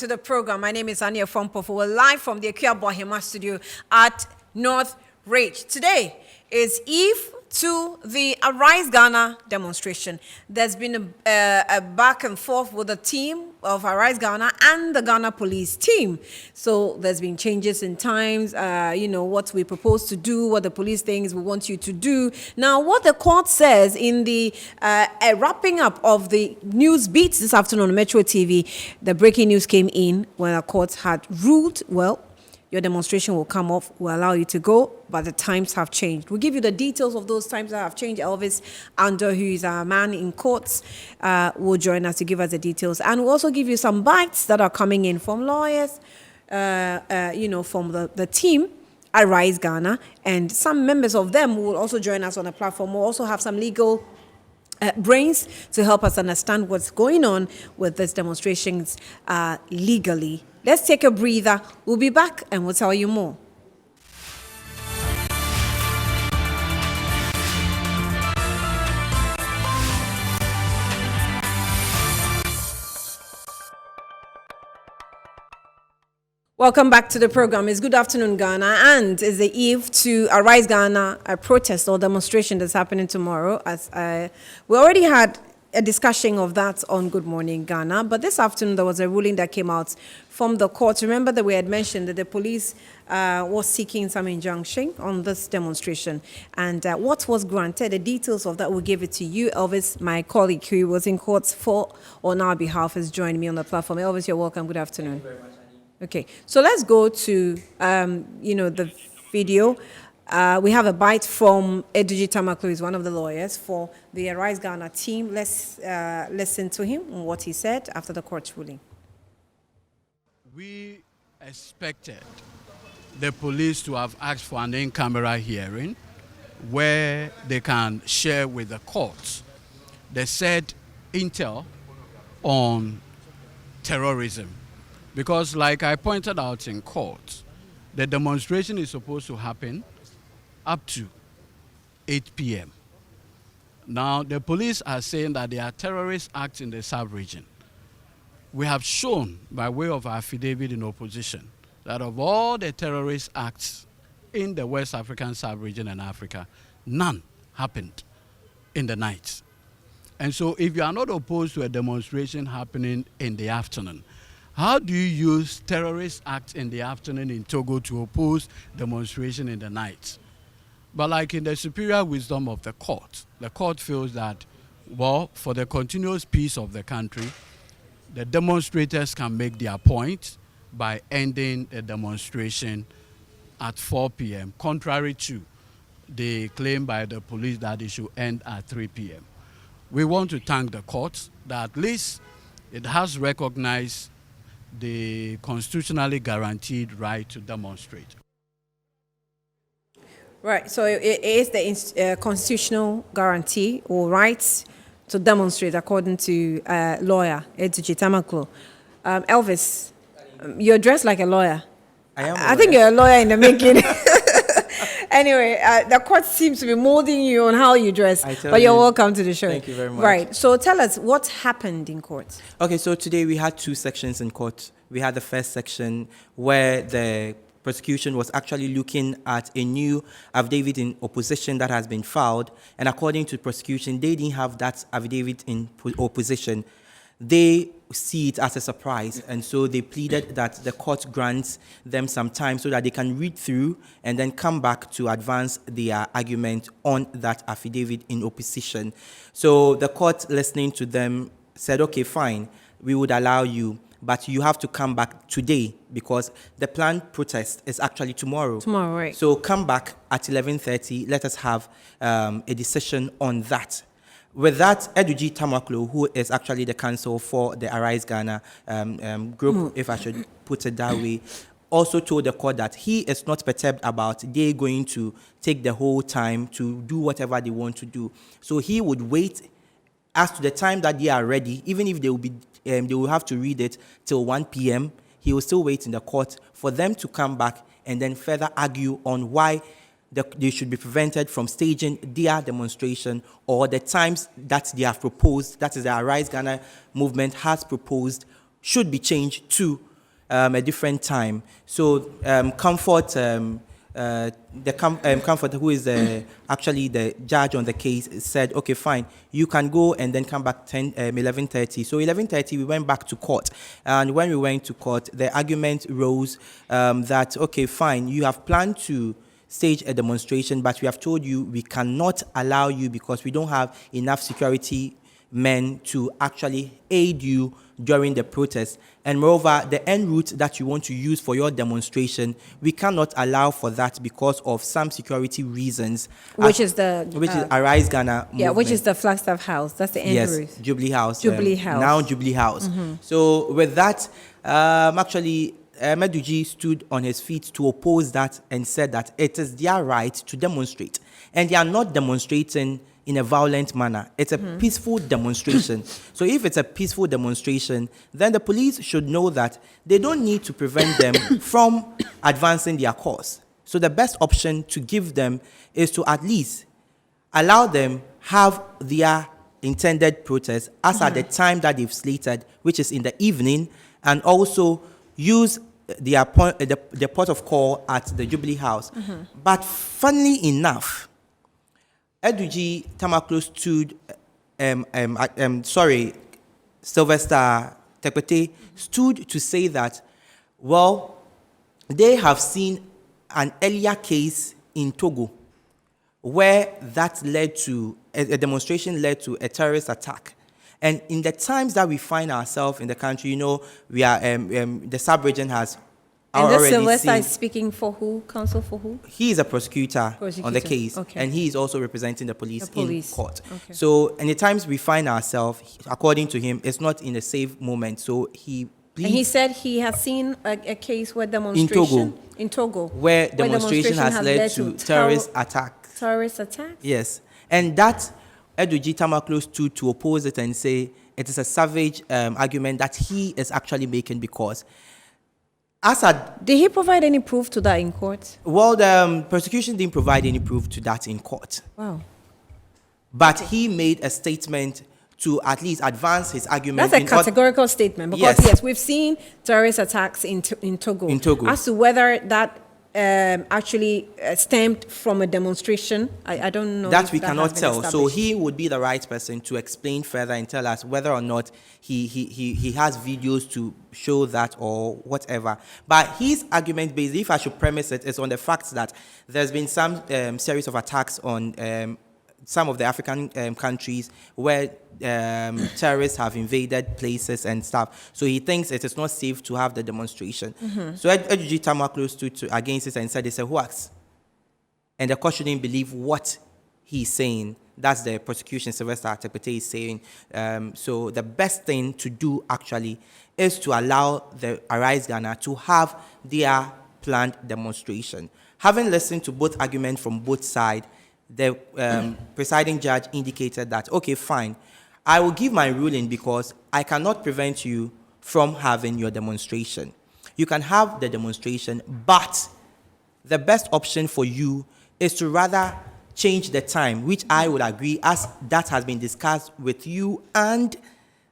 to the program. My name is Ania Fompofu. We're live from the Akua Bohema studio at North Ridge. Today is eve to the Arise Ghana demonstration. There's been a back and forth with the team of Arise Ghana and the Ghana police team. So there's been changes in times, what we propose to do, what the police thinks we want you to do. Now, what the court says in the wrapping up of the news beats this afternoon on Metro TV, the breaking news came in when the court had ruled, your demonstration will come off, will allow you to go, but the times have changed. We'll give you the details of those times that have changed. Elvis Ando, who is our man in courts, will join us to give us the details. And we'll also give you some bites that are coming in from lawyers, from the team at Rise Ghana. And some members of them will also join us on the platform. We'll also have some legal brains to help us understand what's going on with these demonstrations legally. Let's take a breather. We'll be back and we'll tell you more. Welcome back to the program. It's Good Afternoon, Ghana, and it's the eve to Arise Ghana, a protest or demonstration that's happening tomorrow. As we already had a discussion of that on Good Morning Ghana, but this afternoon there was a ruling that came out from the court. Remember that we had mentioned that the police was seeking some injunction on this demonstration, and what was granted, the details of that, we'll give it to you. Elvis, my colleague who was in court on our behalf, has joined me on the platform. Elvis, you're welcome. Good afternoon. Thank you very much. Okay, so let's go to, the video. We have a bite from Edudzi Tamaklo, who's one of the lawyers for the Arise Ghana team. Let's listen to him on what he said after the court ruling. We expected the police to have asked for an in-camera hearing where they can share with the courts the said intel on terrorism. Because like I pointed out in court, the demonstration is supposed to happen up to 8 p.m. Now, the police are saying that there are terrorist acts in the sub-region. We have shown, by way of our affidavit in opposition, that of all the terrorist acts in the West African sub-region and Africa, none happened in the night. And so if you are not opposed to a demonstration happening in the afternoon, how do you use terrorist acts in the afternoon in Togo to oppose demonstration in the night? But like in the superior wisdom of the court feels that, for the continuous peace of the country, the demonstrators can make their point by ending the demonstration at 4 p.m., contrary to the claim by the police that it should end at 3 p.m. We want to thank the court that at least it has recognized the constitutionally guaranteed right to demonstrate. Right, so it is the constitutional guarantee or rights to demonstrate according to lawyer Edudzi Tamaklo. Elvis, you're dressed like a lawyer. I think you're a lawyer in the making. Anyway, the court seems to be molding you on how you dress, but you're welcome to the show. Thank you very much. Right, so tell us what happened in court. Okay, so today we had two sections in court. We had the first section where the prosecution was actually looking at a new affidavit in opposition that has been filed, and according to prosecution, they didn't have that affidavit in opposition. They see it as a surprise, and so they pleaded that the court grants them some time so that they can read through and then come back to advance their argument on that affidavit in opposition. So the court, listening to them, said, okay, fine, we would allow you, but you have to come back today because the planned protest is actually tomorrow. Tomorrow, right. So come back at 11:30, let us have a decision on that. With that, Edudzi Tamaklo, who is actually the counsel for the Arise Ghana group, if I should put it that way, also told the court that he is not perturbed about they going to take the whole time to do whatever they want to do. So he would wait as to the time that they are ready, even if they will have to read it till 1 p.m., he will still wait in the court for them to come back and then further argue on why they should be prevented from staging their demonstration or the times that they have proposed, that is the Arise Ghana movement has proposed, should be changed to a different time. So Comfort, Comfort, who is actually the judge on the case, said, okay, fine, you can go and then come back 11:30. So 11:30, we went back to court. And when we went to court, the argument rose that, okay, fine, you have planned to stage a demonstration, but we have told you we cannot allow you because we don't have enough security men to actually aid you during the protest. And moreover, the en route that you want to use for your demonstration, we cannot allow for that because of some security reasons. Which is the Arise Ghana movement. Yeah, which is the Flagstaff House. That's the en route. Yes, Jubilee House. Jubilee House. Now Jubilee House. So with that, actually, Meduji stood on his feet to oppose that and said that it is their right to demonstrate. And they are not demonstrating in a violent manner. It's a peaceful demonstration. So if it's a peaceful demonstration, then the police should know that they don't need to prevent them from advancing their cause. So the best option to give them is to at least allow them have their intended protest as at the time that they've slated, which is in the evening, and also use the port of call at the Jubilee House. But funnily enough, Eduji Tamaklo Sylvester Tekpete stood to say that, well, they have seen an earlier case in Togo where that led to, a demonstration led to a terrorist attack. And in the times that we find ourselves in the country, you know, we are, the sub-region has and this already Sylvester seen, is speaking for who? Counsel for who? he is a prosecutor on the case, okay. and he is also representing the police in court. Okay. So, in the times we find ourselves, according to him, it's not in a safe moment. So he pleads. And he said he has seen a case where demonstration in Togo, where demonstration has led to terrorist attacks. Terrorist attacks? Yes, and that Eduji Tamaklo stood to oppose it and say it is a savage argument that he is actually making because. Did he provide any proof to that in court? Well, the prosecution didn't provide any proof to that in court. Wow. But he made a statement to at least advance his argument. That's a categorical statement because, yes, we've seen terrorist attacks in Togo. In Togo. As to whether that actually stemmed from a demonstration, I don't know. That we cannot tell. So he would be the right person to explain further and tell us whether or not he has videos to show that or whatever. But his argument, basically, if I should premise it, is on the fact that there's been some series of attacks on some of the African countries where terrorists have invaded places and stuff. So he thinks it is not safe to have the demonstration. So Eduji Tamaklo stood against it and said it's a hoax. And the court shouldn't believe what he's saying. That's the prosecution, Sylvester Tekpete is saying. So the best thing to do actually is to allow the Arise Ghana to have their planned demonstration. Having listened to both arguments from both sides, the presiding judge indicated that, okay, fine, I will give my ruling because I cannot prevent you from having your demonstration. You can have the demonstration, but the best option for you is to rather change the time, which I would agree, as that has been discussed with you and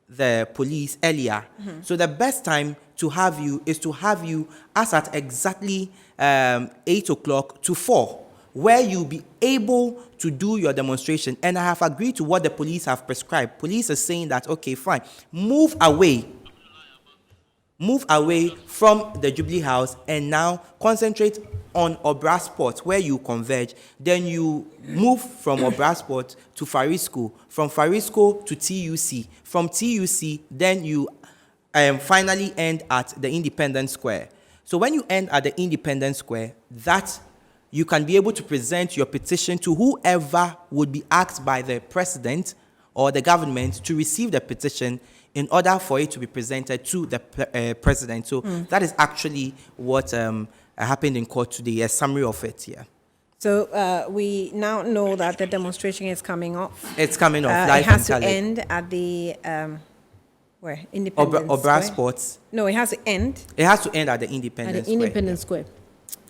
the police earlier. So the best time to have you is to have you as at exactly 8 o'clock to 4. Where you'll be able to do your demonstration. And I have agreed to what the police have prescribed. Police are saying that, okay, fine, move away from the Jubilee House and now concentrate on Obra Sport, where you converge. Then you move from Obra Sport to Farisco, from Farisco to TUC. From TUC, then you finally end at the Independence Square. So when you end at the Independence Square, that you can be able to present your petition to whoever would be asked by the president or the government to receive the petition in order for it to be presented to the president. So that is actually what happened in court today, a summary of it, yeah. So we now know that the demonstration is coming off. It's coming off, live it has and to talent. end at the, where? Independence Obra Square? Sports. No, it has to end. It has to end at the Independence Square. Independence Square.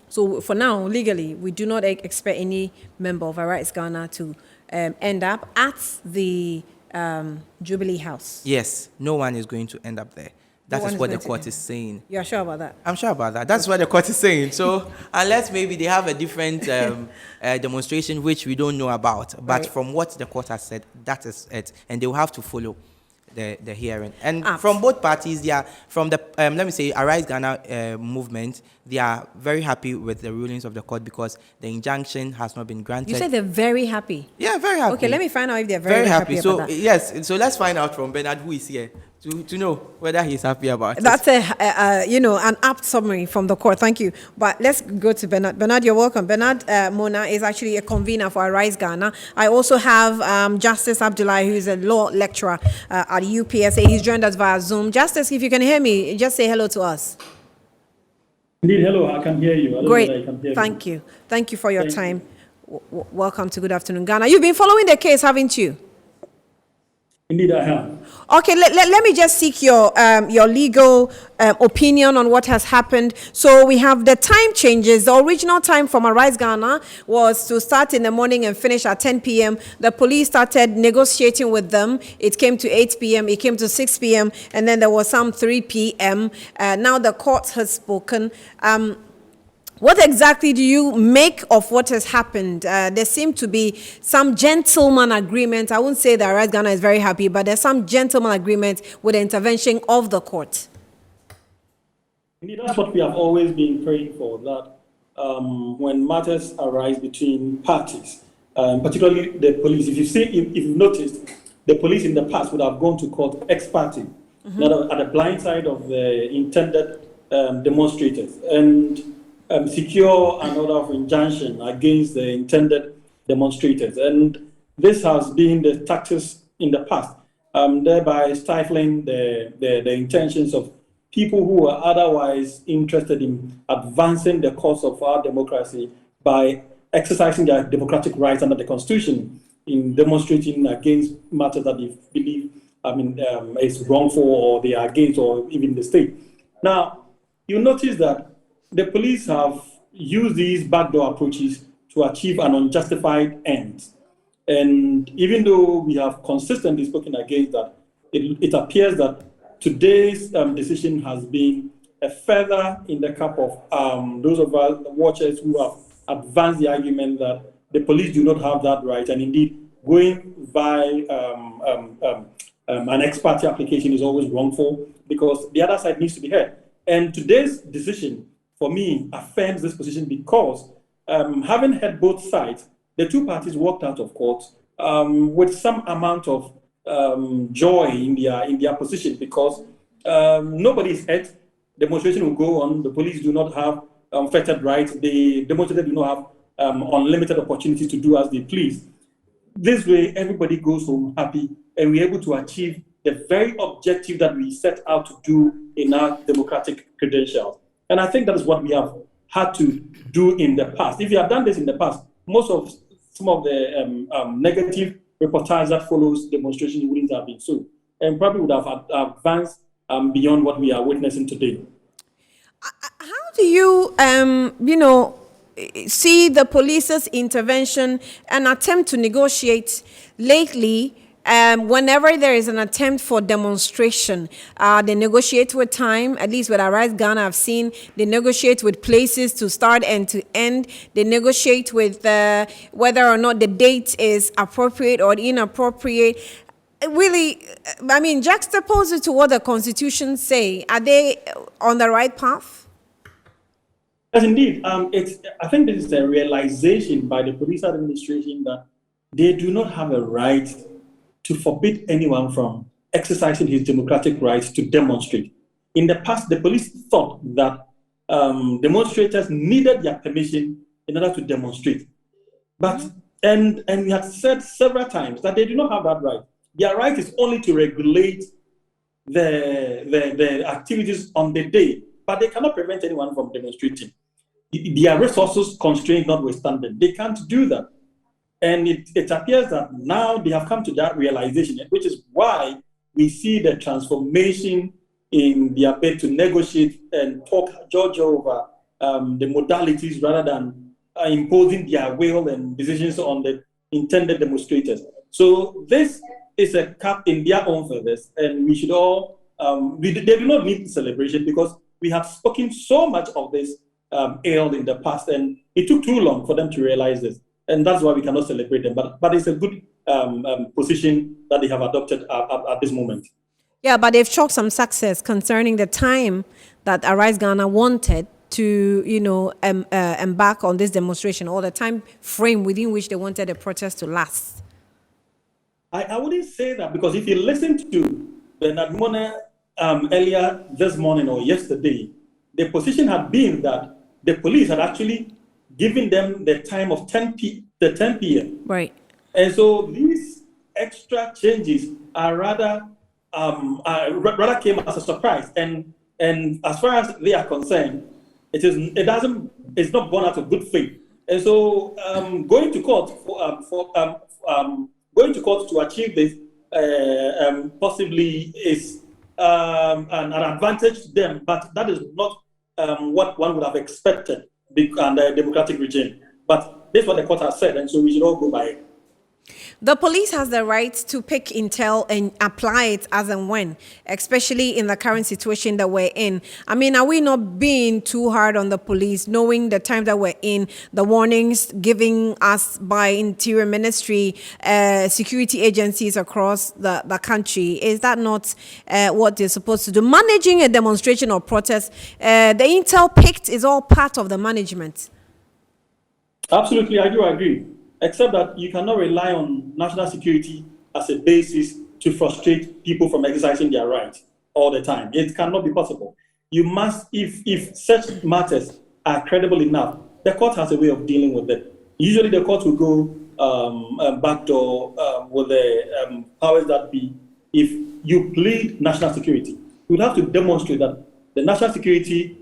So for now, legally, we do not expect any member of Arise Ghana to end up at the Jubilee House. Yes, no one is going to end up there. That one is is what the going to court do. is saying. You're sure about that? I'm sure about that. That's what the court is saying. So unless maybe they have a different demonstration which we don't know about, but Right. from what the court has said, that is it, and they will have to follow the hearing. And Apt. from both parties, they are from the let me say Arise Ghana movement. They are very happy with the rulings of the court because the injunction has not been granted. You said they're very happy. Yeah, very happy. Okay, let me find out if they're very happy So about that. yes, so let's find out from Bernard who is here to know whether he's happy about it. That's an apt summary from the court. Thank you. But let's go to Bernard. Bernard, you're welcome. Bernard Mona is actually a convener for Arise Ghana. I also have Justice Abdullahi, who is a law lecturer at UPSA. He's joined us via Zoom. Justice, if you can hear me, just say hello to us. Indeed, hello, I can hear you. I don't know Great. whether I can hear Thank you. Thank you for your Thank time. Welcome to Good Afternoon, Ghana. You've been following the case, haven't you? Indeed, I have. Okay, let me just seek your legal opinion on what has happened. So we have the time changes. The original time from Arise Ghana was to start in the morning and finish at 10 p.m. The police started negotiating with them. It came to 8 p.m., it came to 6 p.m., and then there was some 3 p.m. Now the court has spoken. What exactly do you make of what has happened? There seem to be some gentleman agreement. I wouldn't say that Arise Ghana is very happy, but there's some gentleman agreement with the intervention of the court. Indeed, that's what we have always been praying for, that when matters arise between parties, particularly the police, if you've noticed, the police in the past would have gone to court ex parte, not at the blind side of the intended demonstrators, and secure an order of injunction against the intended demonstrators. And this has been the tactics in the past, thereby stifling the intentions of people who are otherwise interested in advancing the cause of our democracy by exercising their democratic rights under the Constitution in demonstrating against matters that they believe is wrongful or they are against, or even the state. Now, you notice that the police have used these backdoor approaches to achieve an unjustified end. And even though we have consistently spoken against that, it appears that today's decision has been a feather in the cap of those of us watchers who have advanced the argument that the police do not have that right. And indeed, going by an ex parte application is always wrongful because the other side needs to be heard. And today's decision, for me, affirms this position because having heard both sides, the two parties walked out of court with some amount of joy in their position because nobody is hurt. Demonstration will go on. The police do not have fettered rights. The demonstrators do not have unlimited opportunities to do as they please. This way, everybody goes home happy, and we're able to achieve the very objective that we set out to do in our democratic credentials. And I think that is what we have had to do in the past. If you have done this in the past, some of the negative reportage that follows demonstration wouldn't have been so, and probably would have advanced beyond what we are witnessing today. How do you, see the police's intervention and attempt to negotiate lately? Whenever there is an attempt for demonstration, they negotiate with time. At least with Arise Ghana, I've seen they negotiate with places to start and to end. They negotiate with whether or not the date is appropriate or inappropriate. Really, juxtapose it to what the Constitution say. Are they on the right path? Yes, indeed. I think this is a realization by the police administration that they do not have a right to forbid anyone from exercising his democratic rights to demonstrate. In the past, the police thought that demonstrators needed their permission in order to demonstrate. But, and we have said several times that they do not have that right. Their right is only to regulate the activities on the day, but they cannot prevent anyone from demonstrating. Their resources constrained notwithstanding, they can't do that. And it appears that now they have come to that realization, which is why we see the transformation in their bid to negotiate and talk judge over the modalities rather than imposing their will and decisions on the intended demonstrators. So this is a cap in their own feathers, and we should all they do not need celebration because we have spoken so much of this ill in the past, and it took too long for them to realize this, and that's why we cannot celebrate them. But it's a good position that they have adopted at this moment. Yeah, but they've chalked some success concerning the time that Arise Ghana wanted to, embark on this demonstration, or the time frame within which they wanted the protest to last. I wouldn't say that, because if you listen to Bernard Mona earlier this morning or yesterday, the position had been that the police had actually given them the time of 10 p.m. Right. And so these extra changes are rather came as a surprise. And as far as they are concerned, it's not born out of good faith. And so going to court going to court to achieve this possibly is an advantage to them, but that is not what one would have expected under a democratic regime. But this is what the court has said, and so we should all go by it. The police has the right to pick intel and apply it as and when, especially in the current situation that we're in. I mean, are we not being too hard on the police, knowing the time that we're in, the warnings given us by Interior Ministry, security agencies across the country? Is that not what they're supposed to do? Managing a demonstration or protest, the intel picked is all part of the management. Absolutely, I do agree. Except that you cannot rely on national security as a basis to frustrate people from exercising their rights all the time. It cannot be possible. You must, if such matters are credible enough, the court has a way of dealing with it. Usually the court will go backdoor with the powers that be. If you plead national security, you would have to demonstrate that the national security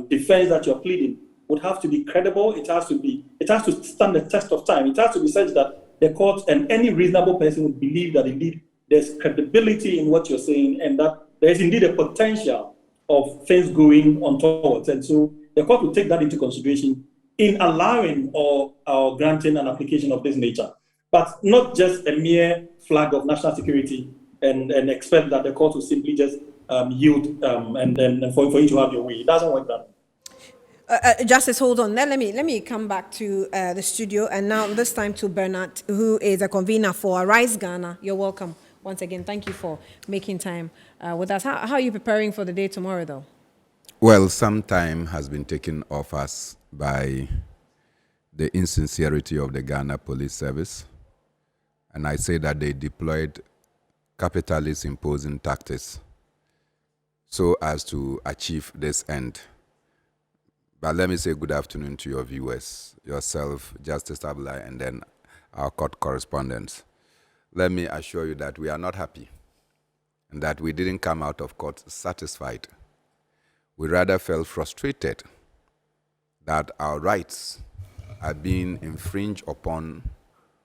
defense that you're pleading would have to be credible. It has to stand the test of time. It has to be such that the court and any reasonable person would believe that indeed there's credibility in what you're saying, and that there is indeed a potential of things going untoward. And so the court will take that into consideration in allowing or granting an application of this nature, but not just a mere flag of national security and expect that the court will simply just yield and then for you to have your way. It doesn't work that way. Justice, hold on. Let me come back to the studio, and now this time to Bernard, who is a convener for Arise Ghana. You're welcome once again. Thank you for making time with us. How are you preparing for the day tomorrow, though? Well, some time has been taken off us by the insincerity of the Ghana Police Service, and I say that they deployed capitalist imposing tactics so as to achieve this end. But let me say good afternoon to your viewers, yourself, Justice Abla, and then our court correspondents. Let me assure you that we are not happy and that we didn't come out of court satisfied. We rather felt frustrated that our rights are being infringed upon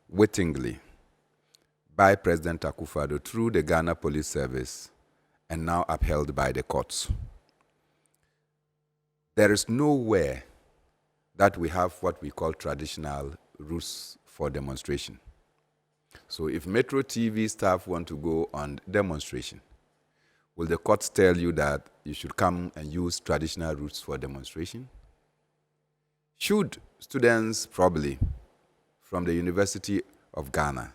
wittingly by President Akufo-Addo through the Ghana Police Service and now upheld by the courts. There is nowhere that we have what we call traditional routes for demonstration. So if Metro TV staff want to go on demonstration, will the courts tell you that you should come and use traditional routes for demonstration? Should students probably from the University of Ghana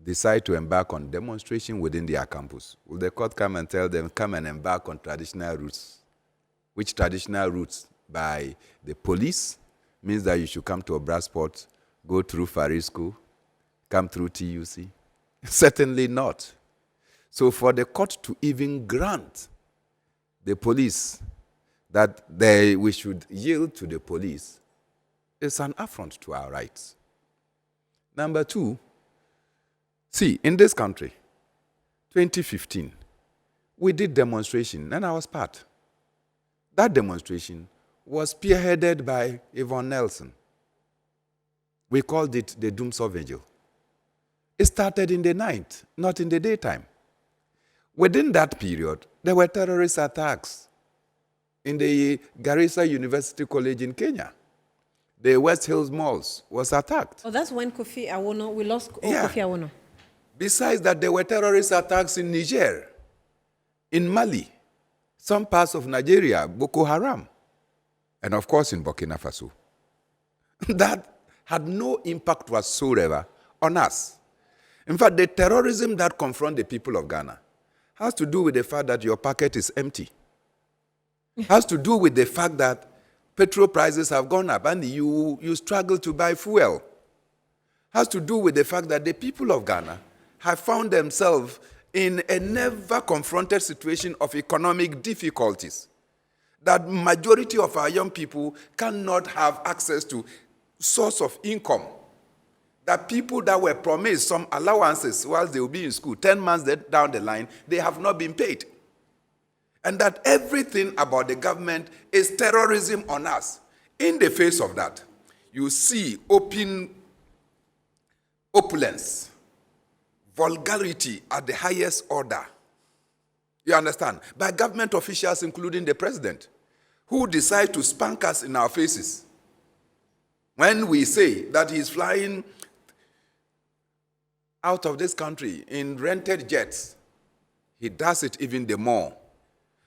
decide to embark on demonstration within their campus, will the court come and tell them, come and embark on traditional routes? Which traditional routes by the police means that you should come to a Brasport, go through Farid School, come through TUC? Certainly not. So for the court to even grant the police that we should yield to the police is an affront to our rights. Number two, see, in this country, 2015, we did demonstration, and I was part. That demonstration was spearheaded by Yvonne Nelson. We called it the Doomsday Vigil. It started in the night, not in the daytime. Within that period, there were terrorist attacks in the Garissa University College in Kenya. The West Hills Malls was attacked. Oh, that's when Kofi Awono, we lost Kofi Awono. Besides that, there were terrorist attacks in Niger. in Mali, some parts of Nigeria, Boko Haram, and of course in Burkina Faso. That had no impact whatsoever on us. In fact, the terrorism that confronts the people of Ghana has to do with the fact that your pocket is empty. Has to do with the fact that petrol prices have gone up and you struggle to buy fuel. Has to do with the fact that the people of Ghana have found themselves in a never confronted situation of economic difficulties. That majority of our young people cannot have access to source of income. That people that were promised some allowances while they will be in school, 10 months down the line, they have not been paid. And that everything about the government is terrorism on us. In the face of that, you see open opulence, vulgarity at the highest order. You understand? By government officials, including the president, who decide to spank us in our faces. When we say that he's flying out of this country in rented jets, he does it even the more.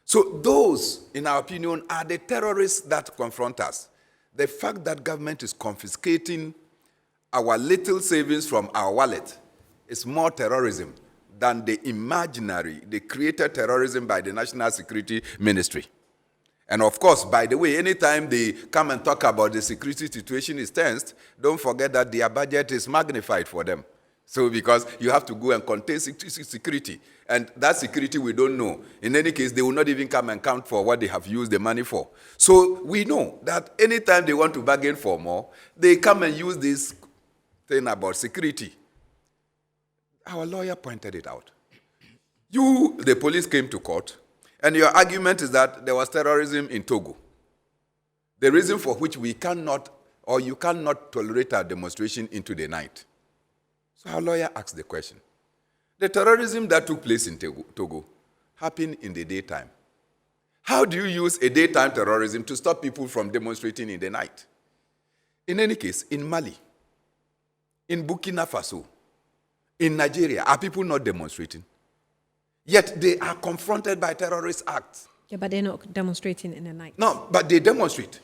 So those, in our opinion, are the terrorists that confront us. The fact that government is confiscating our little savings from our wallet is more terrorism than the imaginary, the created terrorism by the National Security Ministry. And of course, by the way, anytime they come and talk about the security situation is tensed, don't forget that their budget is magnified for them. So because you have to go and contain security. And that security we don't know. In any case, they will not even come and count for what they have used the money for. So we know that anytime they want to bargain for more, they come and use this thing about security. Our lawyer pointed it out. You, the police, came to court, and your argument is that there was terrorism in Togo. The reason for which we cannot, or you cannot tolerate a demonstration into the night. So our lawyer asked the question. The terrorism that took place in Togo happened in the daytime. How do you use a daytime terrorism to stop people from demonstrating in the night? In any case, in Mali, in Burkina Faso, in Nigeria, are people not demonstrating? Yet they are confronted by terrorist acts. Yeah, but they're not demonstrating in the night. No, but they demonstrate.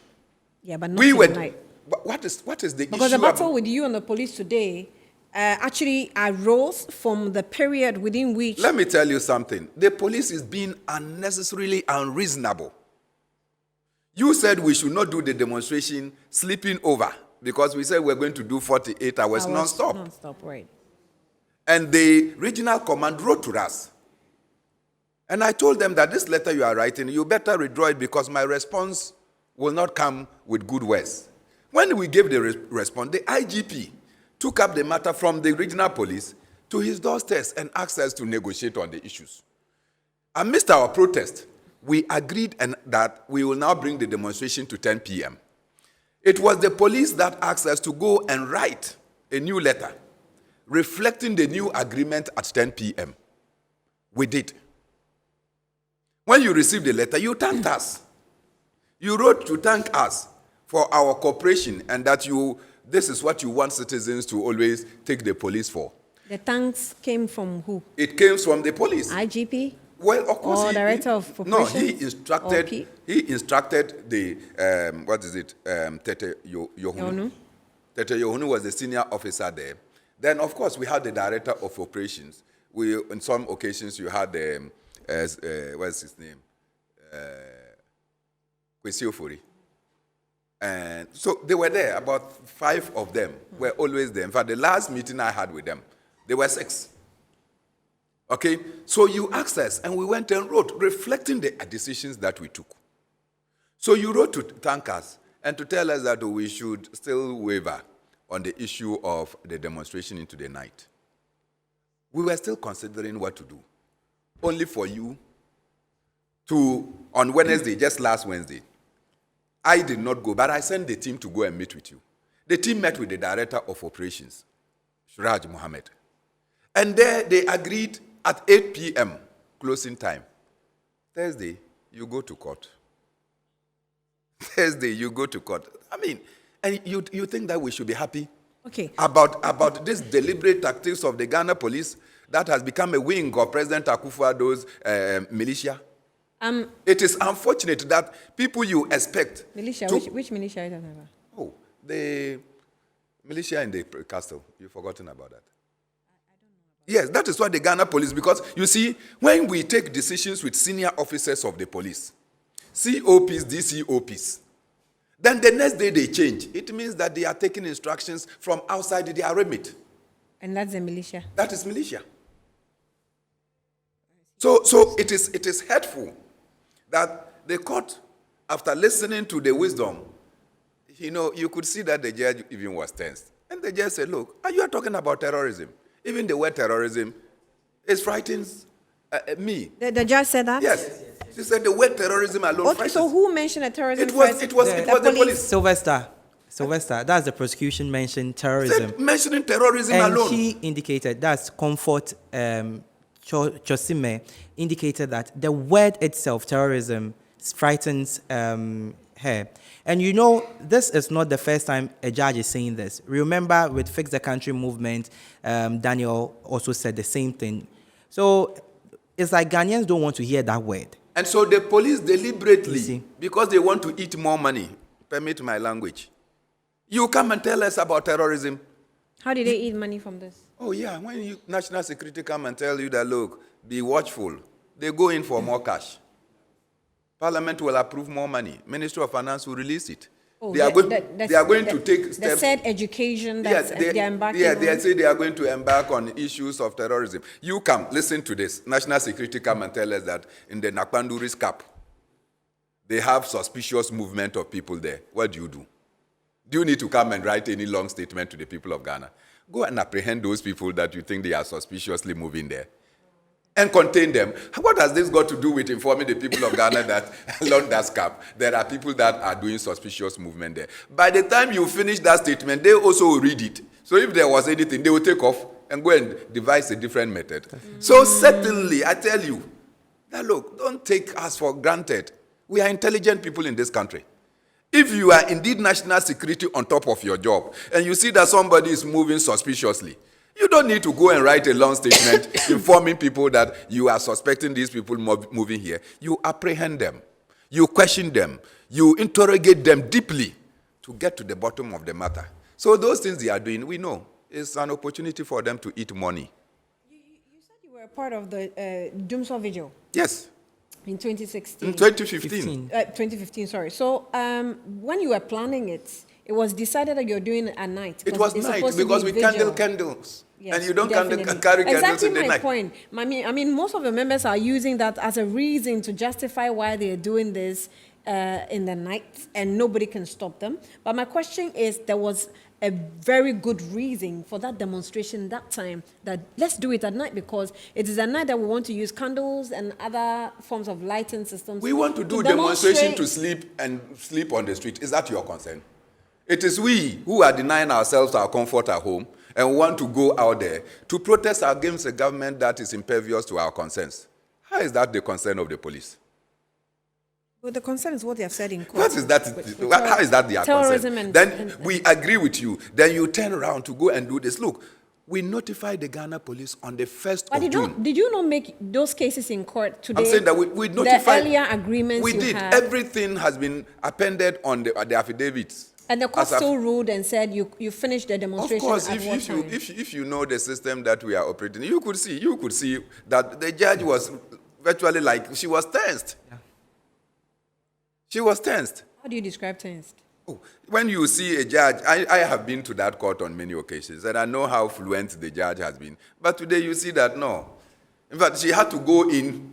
Yeah, but not in the night. But what is the issue? Because the battle with you and the police today actually arose from the period within which... Let me tell you something. The police is being unnecessarily unreasonable. You said we should not do the demonstration sleeping over because we said we're going to do 48 hours non-stop. Non-stop, right. And the regional command wrote to us. And I told them that this letter you are writing, you better withdraw it because my response will not come with good words. When we gave the response, the IGP took up the matter from the regional police to his doorstep and asked us to negotiate on the issues. Amidst our protest, we agreed that we will now bring the demonstration to 10 p.m. It was the police that asked us to go and write a new letter reflecting the new agreement at 10 p.m. We did. When you received the letter, you thanked us. You wrote to thank us for our cooperation and that this is what you want citizens to always take the police for. The thanks came from who? It came from the police. IGP? Well, of course. Or director of operations? No, he instructed the, Tete Yohunu. Tete Yohunu was the senior officer there. Then, of course, we had the director of operations. On some occasions, you had what's his name? Kwesi Ofori. And so they were there. About 5 of them were always there. In fact, the last meeting I had with them, there were 6. Okay? So you asked us, and we went and wrote, reflecting the decisions that we took. So you wrote to thank us and to tell us that we should still waver on the issue of the demonstration into the night. We were still considering what to do. Only for you to, on Wednesday, just last Wednesday, I did not go, but I sent the team to go and meet with you. The team met with the director of operations, Shiraj Mohammed. And there they agreed at 8 p.m., closing time. Thursday, you go to court. Thursday, you go to court. I mean, and you think that we should be happy? Okay. About this deliberate tactics of the Ghana police that has become a wing of President Akufo-Addo's militia. It is unfortunate that people you expect Militia, to, which militia are you talking about? oh, the militia in the castle, you've forgotten about that. Yes, that is why the Ghana police, because you see, when we take decisions with senior officers of the police, COPs, DCOPs, then the next day they change. It means that they are taking instructions from outside their remit. And that's the militia. That is militia. So it is hurtful that the court, after listening to the wisdom, you could see that the judge even was tensed. And the judge said, look, you are talking about terrorism. Even the word terrorism frightens me. The judge said that? Yes. She said the word terrorism alone Okay, frightens. so who mentioned a terrorism It was first? the police. Sylvester, that's the prosecution mentioned terrorism. Said mentioning terrorism And alone. he indicated, that's Comfort Chosime, indicated that the word itself, terrorism, frightens her. And this is not the first time a judge is saying this. Remember, with Fix the Country movement, Daniel also said the same thing. So it's like Ghanaians don't want to hear that word. And so the police deliberately, because they want to eat more money, permit my language, you come and tell us about terrorism. How did they eat money from this? Oh yeah, when national security come and tell you that, look, be watchful, they go in for more cash. Parliament will approve more money. Ministry of Finance will release it. Oh, they are going to take steps. The said education that they're embarking on. They say they are going to embark on issues of terrorism. You come, listen to this. National security come and tell us that in the Nakpanduris Cap, they have suspicious movement of people there. What do? Do you need to come and write any long statement to the people of Ghana? Go and apprehend those people that you think they are suspiciously moving there and contain them. What has this got to do with informing the people of Ghana that along that cap, there are people that are doing suspicious movement there? By the time you finish that statement, they also will read it. So if there was anything, they will take off and go and devise a different method. So certainly, I tell you, that look, don't take us for granted. We are intelligent people in this country. If you are indeed national security on top of your job, and you see that somebody is moving suspiciously, you don't need to go and write a long statement informing people that you are suspecting these people moving here. You apprehend them. You question them. You interrogate them deeply to get to the bottom of the matter. So those things they are doing, we know, it's an opportunity for them to eat money. You said you were a part of the Doomsday Vigil. Yes. In 2016. In 2015. 2015, sorry. So when you were planning it, it was decided that you're doing it at night. It was night because we candle candles. Yes, and you don't carry candles exactly in the my night. point. I mean, most of the members are using that as a reason to justify why they are doing this in the night, and nobody can stop them. But my question is, there was a very good reason for that demonstration that time, that let's do it at night, because it is at night that we want to use candles and other forms of lighting systems. We want to do demonstration to sleep on the street. Is that your concern? It is we who are denying ourselves our comfort at home and want to go out there to protest against a government that is impervious to our concerns. How is that the concern of the police? Well, the concern is what they have said in court. What is that? How is that their concern? Then we agree with you. Then you turn around to go and do this. Look, we notified the Ghana police on the 1st of June. Did you not make those cases in court today? I'm saying that we notified. The earlier agreements we did. Everything has been appended on the affidavits. And the court still ruled and said you finished the demonstration. Of course, if you know the system that we are operating, you could see that the judge was virtually like she was tensed. Yeah. She was tensed. How do you describe tensed? Oh, when you see a judge, I have been to that court on many occasions, and I know how fluent the judge has been. But today you see that no. In fact, she had to go in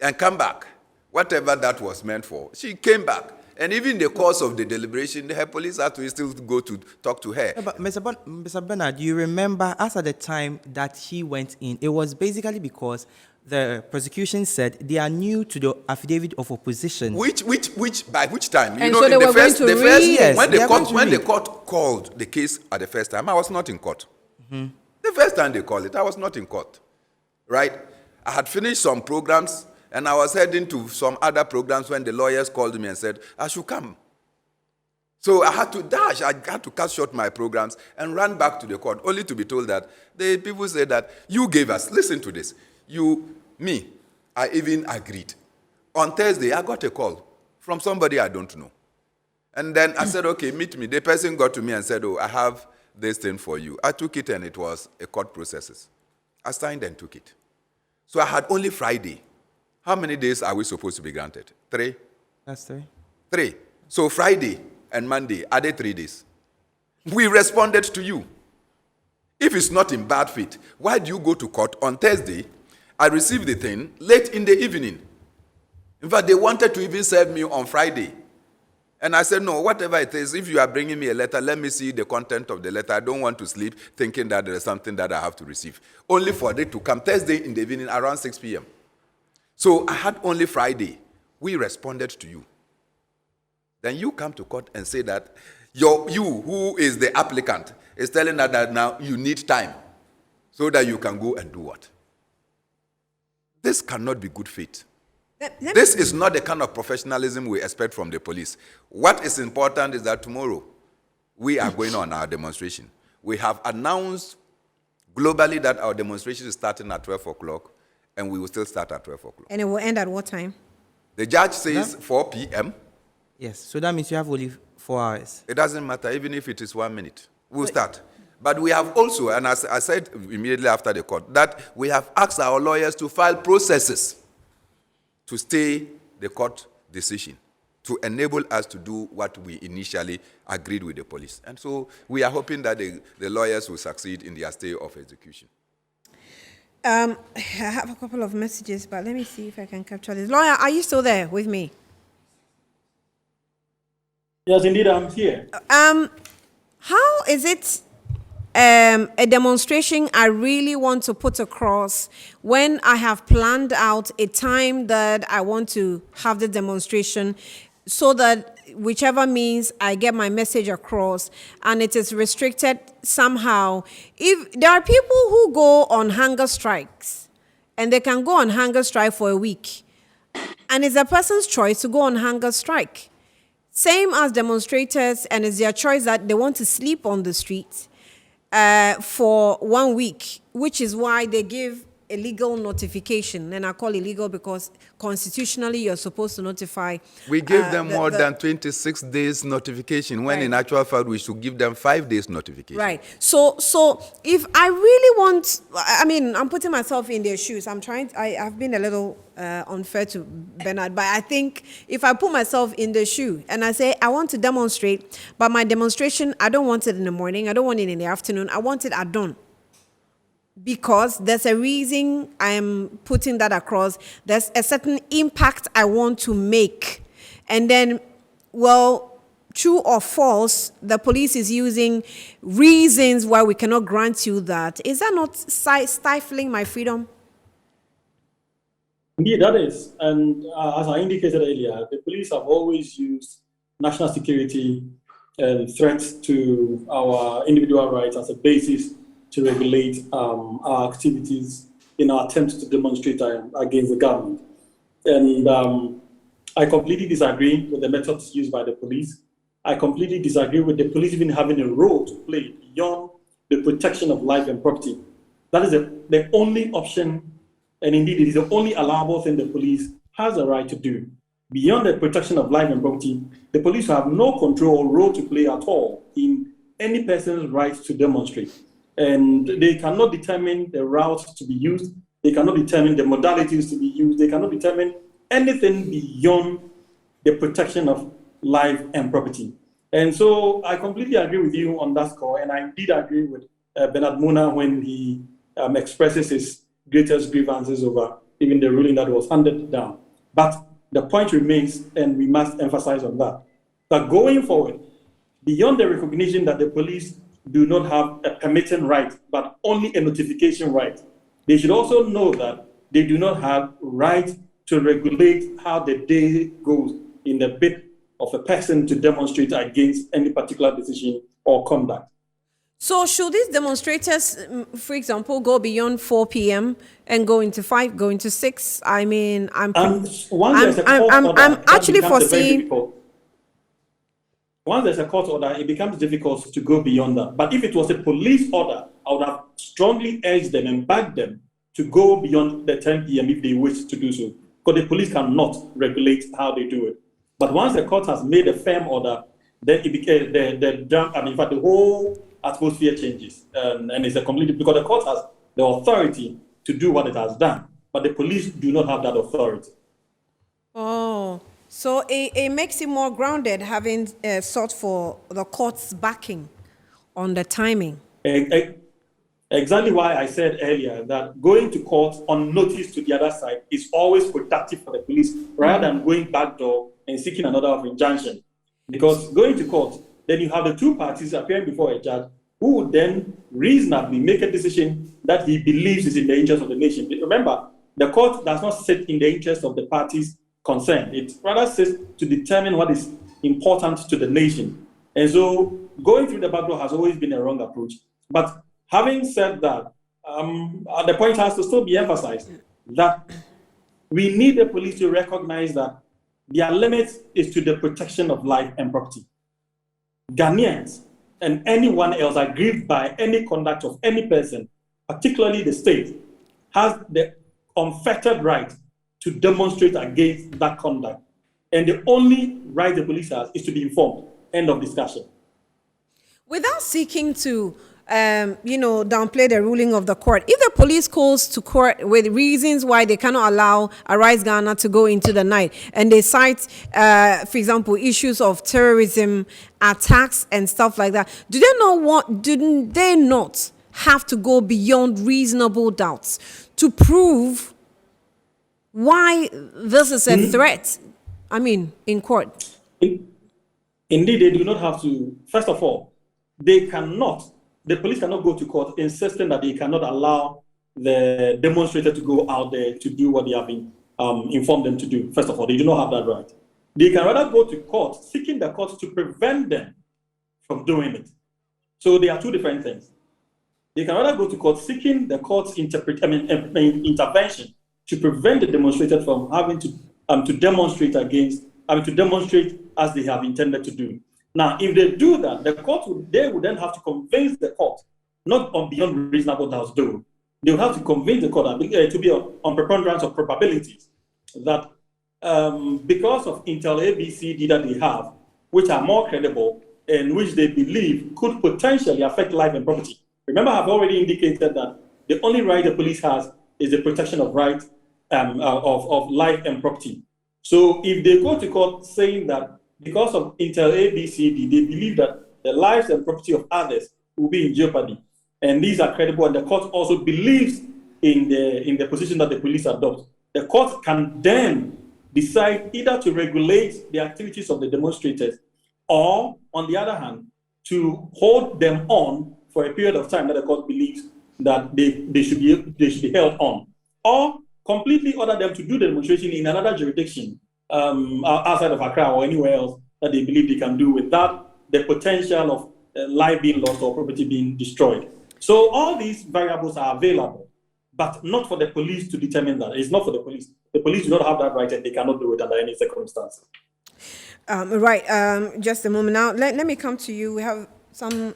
and come back. Whatever that was meant for, she came back. And even in the course of the deliberation, her police had to still go to talk to her. Yeah, but Mr. Bernard, you remember, as at the time that she went in, it was basically because the prosecution said they are new to the affidavit of opposition. By which time? And so they were going to read. When the court called the case at the first time, I was not in court. Mm-hmm. The first time they called it, I was not in court. Right? I had finished some programs, and I was heading to some other programs when the lawyers called me and said, I should come. So I had to dash. I had to cut short my programs and run back to the court, only to be told that the people said that you gave us. Listen to this. I even agreed. On Thursday, I got a call from somebody I don't know. And then I said, okay, meet me. The person got to me and said, oh, I have this thing for you. I took it and it was a court process. I signed and took it. So I had only Friday. How many days are we supposed to be granted? 3? That's 3. 3. So Friday and Monday, are they 3 days? We responded to you. If it's not in bad faith, why do you go to court on Thursday? I received the thing late in the evening. In fact, they wanted to even serve me on Friday. And I said, no, whatever it is, if you are bringing me a letter, let me see the content of the letter. I don't want to sleep thinking that there is something that I have to receive. Only for it to come Thursday in the evening around 6 p.m. So I had only Friday. We responded to you. Then you come to court and say that you who is the applicant, is telling us that now you need time so that you can go and do what? This cannot be good faith. This is not the kind of professionalism we expect from the police. What is important is that tomorrow we are going on our demonstration. We have announced globally that our demonstration is starting at 12 o'clock, and we will still start at 12 o'clock. And it will end at what time? The judge says 4 p.m. Yes, so that means you have only 4 hours. It doesn't matter, even if it is 1 minute. We'll start. But we have also, and as I said immediately after the court, that we have asked our lawyers to file processes to stay the court decision, to enable us to do what we initially agreed with the police. And so we are hoping that the lawyers will succeed in their stay of execution. I have a couple of messages, but let me see if I can capture this. Lawyer, are you still there with me? Yes, indeed, I'm here. How is it a demonstration I really want to put across when I have planned out a time that I want to have the demonstration so that whichever means I get my message across and it is restricted somehow? If there are people who go on hunger strikes and they can go on hunger strike for a week, and it's a person's choice to go on hunger strike. Same as demonstrators, and it's their choice that they want to sleep on the street for 1 week, which is why they give a legal notification. And I call it legal because constitutionally you're supposed to notify. We give them more than 26 days notification, when in actual fact we should give them 5 days notification. Right. So if I really want, I mean, I'm putting myself in their shoes. I've been a little unfair to Bernard, but I think if I put myself in the shoe and I say, I want to demonstrate, but my demonstration, I don't want it in the morning, I don't want it in the afternoon, I want it at dawn. Because there's a reason I am putting that across. There's a certain impact I want to make. And then, well, true or false, the police is using reasons why we cannot grant you that. Is that not stifling my freedom? Indeed, that is. And as I indicated earlier, the police have always used national security and threats to our individual rights as a basis to regulate our activities in our attempts to demonstrate against the government. And I completely disagree with the methods used by the police. I completely disagree with the police even having a role to play beyond the protection of life and property. That is the only option, and indeed it is the only allowable thing the police has a right to do. Beyond the protection of life and property, the police have no control or role to play at all in any person's right to demonstrate. And they cannot determine the route to be used. They cannot determine the modalities to be used. They cannot determine anything beyond the protection of life and property. And so I completely agree with you on that score. And I did agree with Bernard Mona when he expresses his greatest grievances over even the ruling that was handed down. But the point remains, and we must emphasize on that going forward, beyond the recognition that the police do not have a permitting right, but only a notification right, they should also know that they do not have right to regulate how the day goes in the bid of a person to demonstrate against any particular decision or conduct. So should these demonstrators, for example, go beyond 4 p.m. and go into 5, go into 6? I mean, I'm actually foreseeing. Once there's a court order, it becomes difficult to go beyond that. But if it was a police order, I would have strongly urged them and begged them to go beyond the 10 p.m. if they wish to do so, because the police cannot regulate how they do it. But once the court has made a firm order, then it became in fact, the whole atmosphere changes, and it's a completely, because the court has the authority to do what it has done, but the police do not have that authority. Oh, so it makes it more grounded having sought for the court's backing on the timing. Exactly why I said earlier that going to court on notice to the other side is always productive for the police, rather than going backdoor and seeking an order of injunction. Because going to court, then you have the two parties appearing before a judge who would then reasonably make a decision that he believes is in the interest of the nation. Remember, the court does not sit in the interest of the parties concerned. It rather sits to determine what is important to the nation. And so going through the back door has always been a wrong approach. But having said that, the point has to still be emphasized that we need the police to recognize that their limit is to the protection of life and property. Ghanaians and anyone else aggrieved by any conduct of any person, particularly the state, has the unfettered right to demonstrate against that conduct. And the only right the police has is to be informed. End of discussion. Without seeking to, downplay the ruling of the court, if the police calls to court with reasons why they cannot allow Arise Ghana to go into the night, and they cite, for example, issues of terrorism, attacks, and stuff like that, do they not have to go beyond reasonable doubts to prove why this is a threat? I mean, in court. Indeed, they do not have to. First of all, the police cannot go to court insisting that they cannot allow the demonstrator to go out there to do what they have been informed them to do. First of all, they do not have that right. They can rather go to court, seeking the court to prevent them from doing it. So they are two different things. They can rather go to court, seeking the court's intervention to prevent the demonstrator from having to demonstrate as they have intended to do. Now, if they do that, they would then have to convince the court, not on beyond reasonable doubt, though. They would have to convince the court to be on preponderance of probabilities that because of Intel ABCD that they have, which are more credible and which they believe could potentially affect life and property. Remember, I've already indicated that the only right the police has is the protection of right of life and property. So if they go to court saying that because of Intel ABCD, they believe that the lives and property of others will be in jeopardy, and these are credible, and the court also believes in the position that the police adopt, the court can then decide either to regulate the activities of the demonstrators, or, on the other hand, to hold them on for a period of time that the court believes that they should be held on, or completely order them to do the demonstration in another jurisdiction outside of Accra or anywhere else that they believe they can do without the potential of life being lost or property being destroyed. So all these variables are available, but not for the police to determine that. It's not for the police. The police do not have that right, and they cannot do it under any circumstances. Just a moment now. Let me come to you. We have some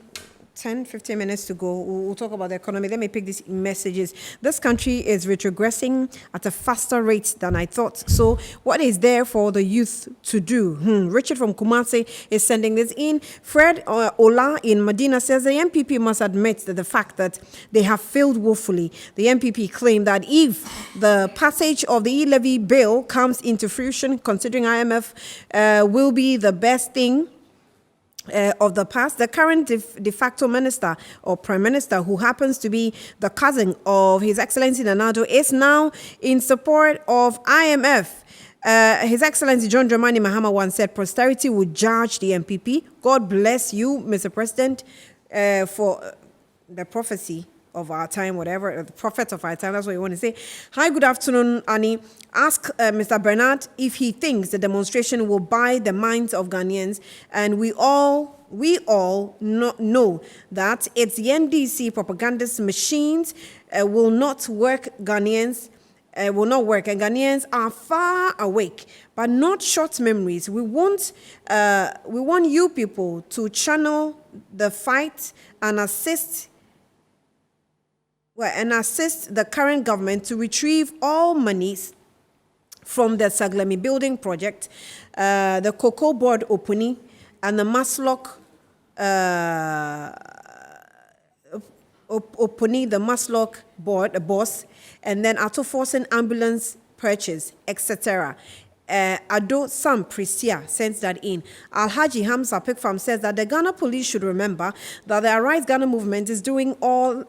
10, 15 minutes to go. We'll talk about the economy. Let me pick these messages. This country is retrogressing at a faster rate than I thought. So what is there for the youth to do? Richard from Kumasi is sending this in. Fred Ola in Medina says the MPP must admit that the fact that they have failed woefully. The MPP claim that if the passage of the e-levy bill comes into fruition, considering IMF will be the best thing of the past, the current de facto minister or prime minister, who happens to be the cousin of His Excellency Nana-Addo, is now in support of IMF. His Excellency John Dramani Mahama once said, "Posterity would judge the MPP." God bless you, Mr. President, for the prophecy of our time, whatever, the prophet of our time, that's what you want to say. Hi, good afternoon, Annie. Ask Mr. Bernard if he thinks the demonstration will buy the minds of Ghanaians, and we all know that it's the NDC propagandist machines will not work Ghanaians will not work, and Ghanaians are far awake, but not short memories. We want you people to channel the fight and assist the current government to retrieve all monies from the Saglemi building project, the Cocoa Board opening, and the Maslock opening the Maslock board, boss, and then Forcing ambulance purchase, etc. Ado Sam Prisia sends that in. Alhaji Hamza Pikfam says that the Ghana police should remember that the Arise Ghana movement is doing all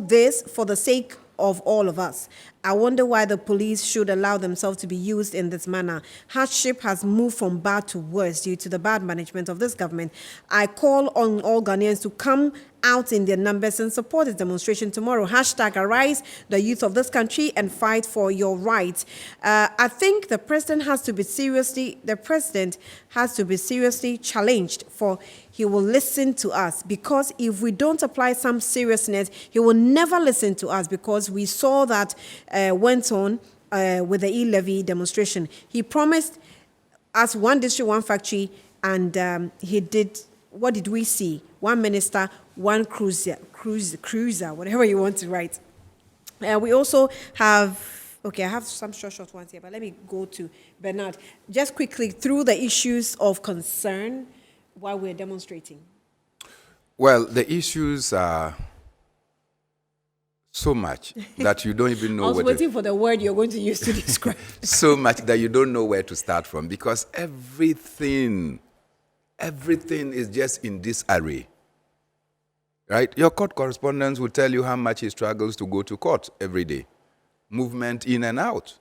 this for the sake of all of us. I wonder why the police should allow themselves to be used in this manner. Hardship has moved from bad to worse due to the bad management of this government. I call on all Ghanaians to come out in their numbers and support this demonstration tomorrow. Hashtag Arise, the youth of this country, and fight for your rights. I think the president has to be seriously challenged, for he will listen to us, because if we don't apply some seriousness, he will never listen to us, because we saw that went on with the e-levy demonstration. He promised us one district, one factory, and he did. What did we see? One minister, one cruiser, whatever you want to write. We also have, okay, I have some short ones here, but let me go to Bernard. Just quickly through the issues of concern while we're demonstrating. Well, the issues are so much that you don't even know I was waiting for the word you're going to use to describe. So much that you don't know where to start from, because everything is just in disarray. Right? Your court correspondent will tell you how much he struggles to go to court every day. Movement in and out.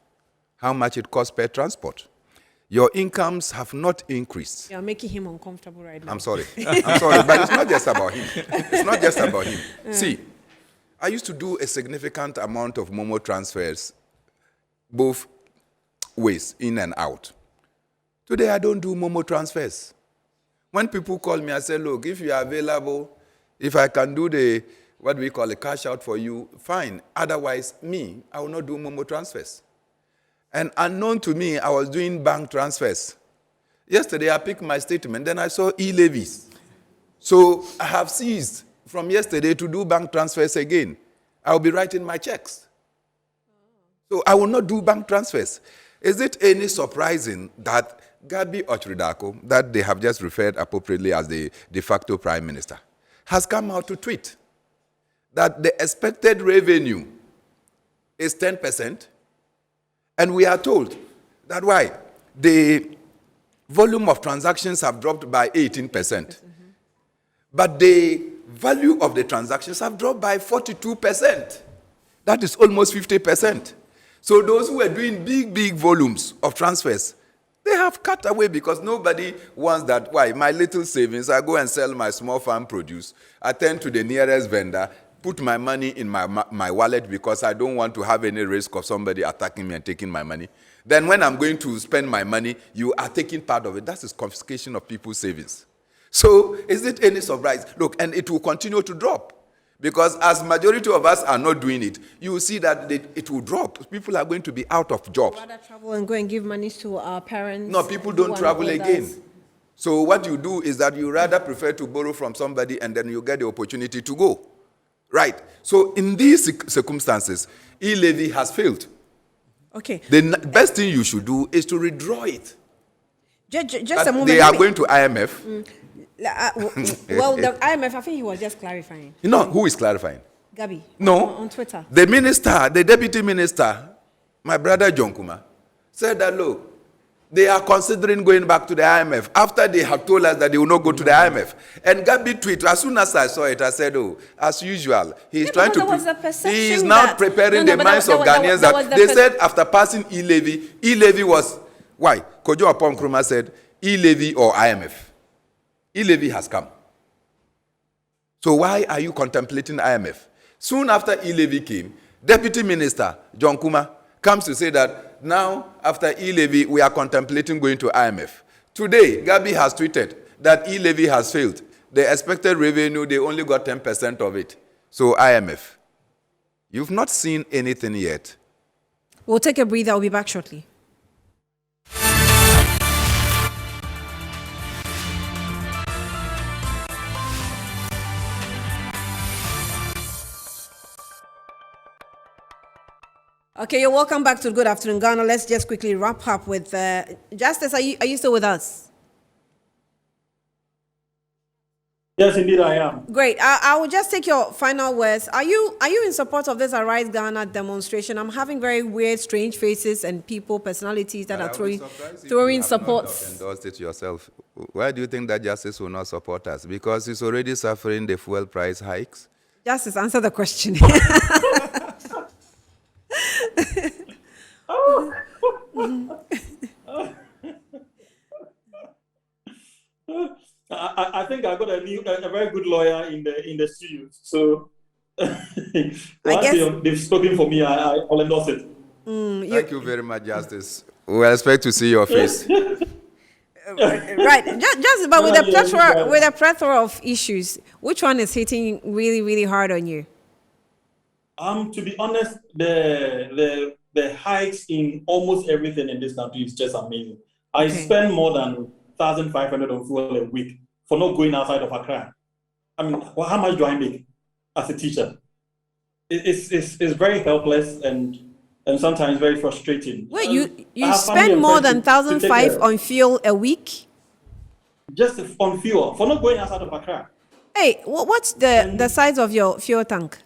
How much it costs per transport. Your incomes have not increased. You're making him uncomfortable right now. I'm sorry, but it's not just about him. It's not just about him. See, I used to do a significant amount of Momo transfers, both ways, in and out. Today, I don't do Momo transfers. When people call me, I say, look, if you are available, if I can do what we call a cash out for you, fine. Otherwise, I will not do Momo transfers. And unknown to me, I was doing bank transfers. Yesterday, I picked my statement, then I saw e-levies. So I have ceased from yesterday to do bank transfers again. I will be writing my checks. So I will not do bank transfers. Is it any surprising that Gabi Ochridako, that they have just referred appropriately as the de facto prime minister, has come out to tweet that the expected revenue is 10%, and we are told that why? The volume of transactions have dropped by 18%, but the value of the transactions have dropped by 42%. That is almost 50%. So those who are doing big volumes of transfers, they have cut away, because nobody wants that. Why? My little savings, I go and sell my small farm produce, attend to the nearest vendor, put my money in my wallet, because I don't want to have any risk of somebody attacking me and taking my money. Then when I'm going to spend my money, you are taking part of it. That is confiscation of people's savings. So is it any surprise? Look, and it will continue to drop. Because as majority of us are not doing it, you will see that it will drop. People are going to be out of jobs. Rather travel and go and give money to our parents. No, people don't travel again. So what you do is that you rather prefer to borrow from somebody, and then you get the opportunity to go. Right. So in these circumstances, e-levy has failed. Okay. The best thing you should do is to withdraw it. Just a moment. They are going to IMF. Well, the IMF, I think he was just clarifying. You know, who is clarifying? Gabi. No. On Twitter. The minister, the deputy minister, my brother John Kuma, said that, look, they are considering going back to the IMF after they have told us that they will not go to the IMF. And Gabi tweeted, as soon as I saw it, I said, oh, as usual, he is trying to... He is now preparing the minds of Ghanaians that they said after passing e-levy was... Why? Kojo Apom Nkrumah said, e-levy or IMF. E-levy has come. So why are you contemplating IMF? Soon after e-levy came, Deputy Minister John Kuma comes to say that now, after e-levy, we are contemplating going to IMF. Today, Gabi has tweeted that e-levy has failed. The expected revenue, they only got 10% of it. So IMF. You've not seen anything yet. We'll take a breather. I'll be back shortly. Okay, you're welcome back to Good Afternoon Ghana. Let's just quickly wrap up with Justice. Are you still with us? Yes, indeed, I am. Great. I will just take your final words. Are you in support of this Arise Ghana demonstration? I'm having very weird, strange faces and people, personalities that are throwing support. Endorsed it yourself. Why do you think that justice will not support us? Because he's already suffering the fuel price hikes. Justice, answer the question. I think I got a very good lawyer in the studio. So once they've spoken for me, I'll endorse it. Thank you very much, Justice. We expect to see your face. Right. Just but with a plethora of issues, which one is hitting really, really hard on you? To be honest, the hikes in almost everything in this country is just amazing. I spend more than 1,500 on fuel a week for not going outside of Accra. I mean, how much do I make as a teacher? It's very helpless and sometimes very frustrating. Wait, you spend more than 1,500 on fuel a week? Just on fuel for not going outside of Accra. Hey, what's the size of your fuel tank?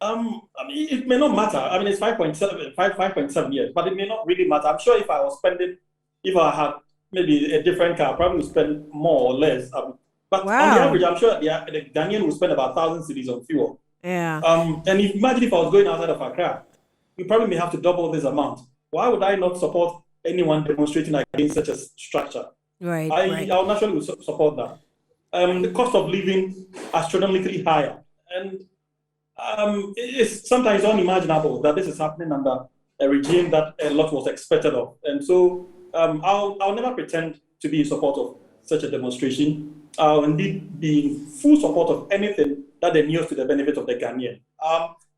I mean, it may not matter. I mean, it's 5.7 years, but it may not really matter. I'm sure if I had maybe a different car, I probably would spend more or less. But on the average, I'm sure the Ghanaian would spend about 1,000 cedis on fuel. Yeah. And imagine if I was going outside of Accra, we probably may have to double this amount. Why would I not support anyone demonstrating against such a structure? Right. I'll naturally support that. The cost of living astronomically higher, and it's sometimes unimaginable that this is happening under a regime that a lot was expected of. And so I'll never pretend to be in support of such a demonstration. I'll indeed be in full support of anything that endures to the benefit of the Ghanaian.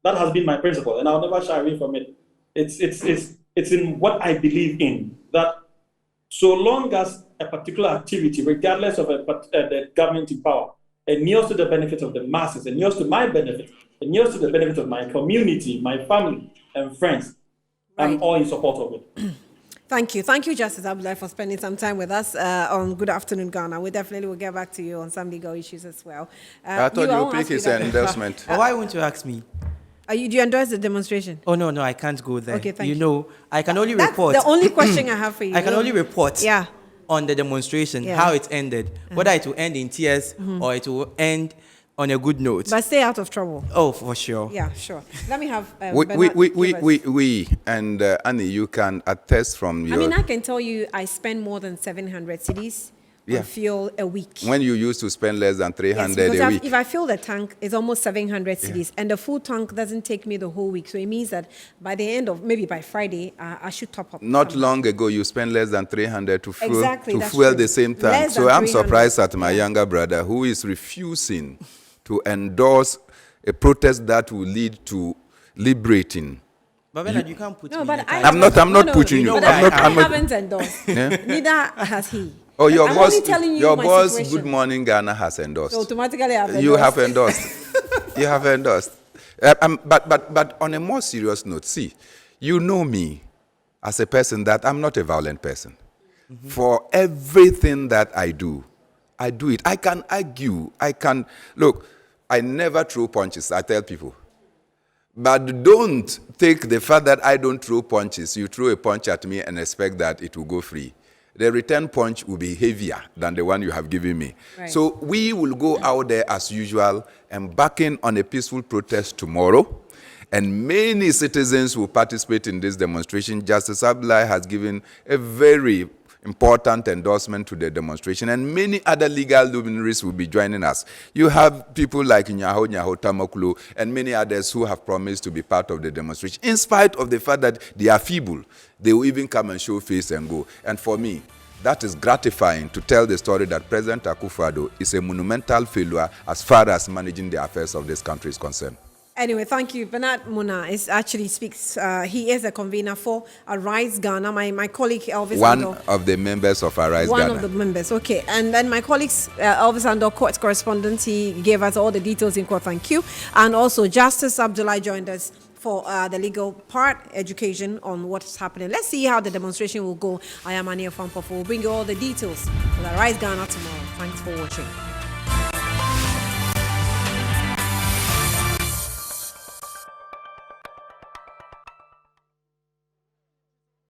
That has been my principle, and I'll never shy away from it. It's in what I believe in, that so long as a particular activity, regardless of the government in power, endures to the benefit of the masses, endures to my benefit, endures to the benefit of my community, my family, and friends, I'm all in support of it. Thank you, Justice Abdullahi, for spending some time with us on Good Afternoon Ghana. We definitely will get back to you on some legal issues as well. I thought you pick his endorsement. Why won't you ask me? Do you endorse the demonstration? Oh, no, I can't go there. Okay, thank you. You know, I can only report. That's the only question I have for you. I can only report Yeah. on the demonstration, how it ended, whether it will end in tears or it will end on a good note. But stay out of trouble. Oh, for sure. Yeah, sure. Let me have we and Annie, you can attest from your... I mean, I can tell you I spend more than 700 cedis on fuel a week. When you used to spend less than 300 a week. week. If I fill the tank, it's almost 700 cedis. And the full tank doesn't take me the whole week. So it means that by the end of, maybe by Friday, I should top up. Not long ago, you spent less than 300 to fuel, true. the same tank. So I'm surprised at my younger brother who is refusing to endorse a protest that will lead to liberating. But Bernard, you can't put me but in the I'm not pushing you. But I haven't endorsed. Neither has he. Oh, your I'm boss, only telling you your my boss, situation. Good Morning Ghana has endorsed. So automatically I've endorsed. You have endorsed. You have endorsed. But on a more serious note, see, you know me as a person that I'm not a violent person. Mm-hmm. For everything that I do it. I can argue. Look, I never throw punches, I tell people. But don't take the fact that I don't throw punches. You throw a punch at me and expect that it will go free. The return punch will be heavier than the one you have given me. Right. So we will go out there as usual, embarking on a peaceful protest tomorrow. And many citizens will participate in this demonstration. Justice Abdullahi has given a very important endorsement to the demonstration, and many other legal luminaries will be joining us. You have people like Nyaho Tamakulu and many others who have promised to be part of the demonstration. In spite of the fact that they are feeble, they will even come and show face and go. And for me, that is gratifying to tell the story that President Akufo-Addo is a monumental failure as far as managing the affairs of this country is concerned. Anyway, thank you. Bernard Muna is actually speaks. He is a convener for Arise Ghana. My colleague Elvis One Ando, of the members of Arise one Ghana. of the members. Okay, and then my colleagues Elvis Ando, court correspondent. He gave us all the details in court. Thank you. And also Justice Abdullah joined us for the legal part, education on what's happening. Let's see how the demonstration will go. I am Ania Fampofu. We'll bring you all the details on Arise Ghana tomorrow. Thanks for watching.